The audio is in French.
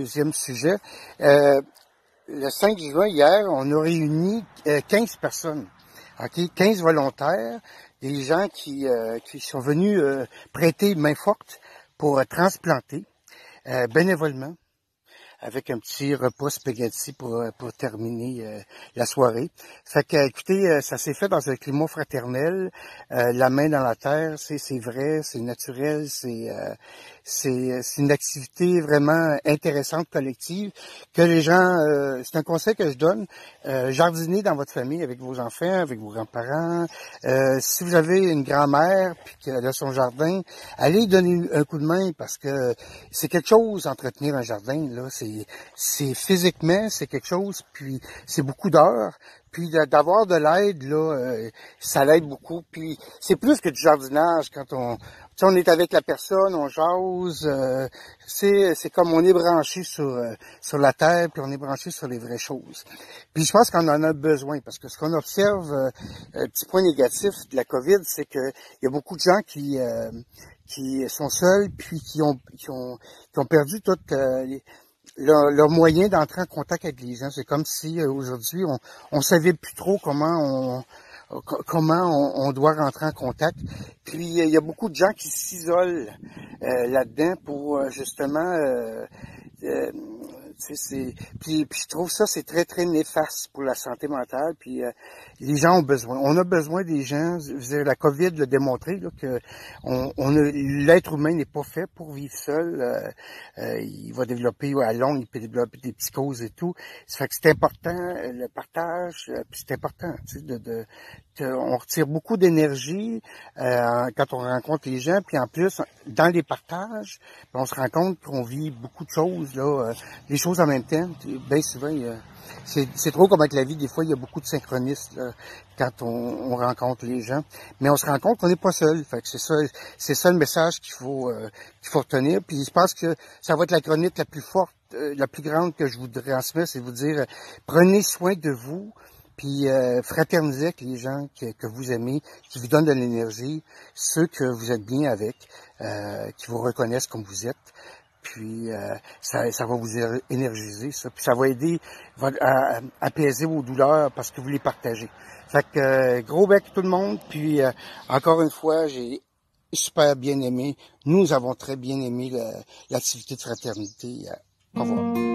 deuxième sujet. Le 5 juin, hier, on a réuni 15 personnes, okay? 15 volontaires, des gens qui sont venus prêter main forte pour transplanter bénévolement, avec un petit repas spaghetti pour terminer la soirée. Fait que, écoutez, ça s'est fait dans un climat fraternel, la main dans la terre, c'est vrai, c'est naturel, c'est une activité vraiment intéressante, collective, que les gens, c'est un conseil que je donne, jardinez dans votre famille avec vos enfants, avec vos grands-parents. Si vous avez une grand-mère puis qu'elle a son jardin, allez donner un coup de main parce que c'est quelque chose entretenir un jardin, là, c'est physiquement, c'est quelque chose, puis c'est beaucoup d'heures. Puis d'avoir de l'aide, là, ça l'aide beaucoup. Puis c'est plus que du jardinage quand on est avec la personne, on jase. C'est comme on est branché sur la terre, puis on est branché sur les vraies choses. Puis je pense qu'on en a besoin, parce que ce qu'on observe, petit point négatif de la COVID, c'est que il y a beaucoup de gens qui sont seuls, puis qui ont perdu toutes leur moyen d'entrer en contact avec les gens. C'est comme si aujourd'hui on savait plus trop comment on doit rentrer en contact. Puis il y a beaucoup de gens qui s'isolent là-dedans pour justement puis je trouve ça c'est très très néfaste pour la santé mentale. Puis les gens ont besoin, on a besoin des gens. La COVID l'a démontré là, que l'être humain n'est pas fait pour vivre seul. Il va développer à long, il peut développer des psychoses et tout. Ça fait que c'est important le partage, puis c'est important, tu sais, on retire beaucoup d'énergie quand on rencontre les gens, puis en plus dans les partages, on se rend compte qu'on vit beaucoup de choses là, les choses en même temps. Bien souvent, c'est trop comme avec la vie. Des fois, il y a beaucoup de synchronistes là, quand on rencontre les gens, mais on se rend compte qu'on n'est pas seul. Fait que c'est ça le message qu'il faut retenir. Puis je pense que ça va être la chronique la plus forte, la plus grande que je vous transmets, c'est de vous dire prenez soin de vous. Puis fraternisez avec les gens que vous aimez, qui vous donnent de l'énergie, ceux que vous êtes bien avec, qui vous reconnaissent comme vous êtes. Puis ça va vous énergiser, ça. Puis ça va aider à apaiser vos douleurs parce que vous les partagez. Fait que gros bec tout le monde. Puis encore une fois, j'ai super bien aimé. Nous avons très bien aimé l'activité de fraternité. Au revoir.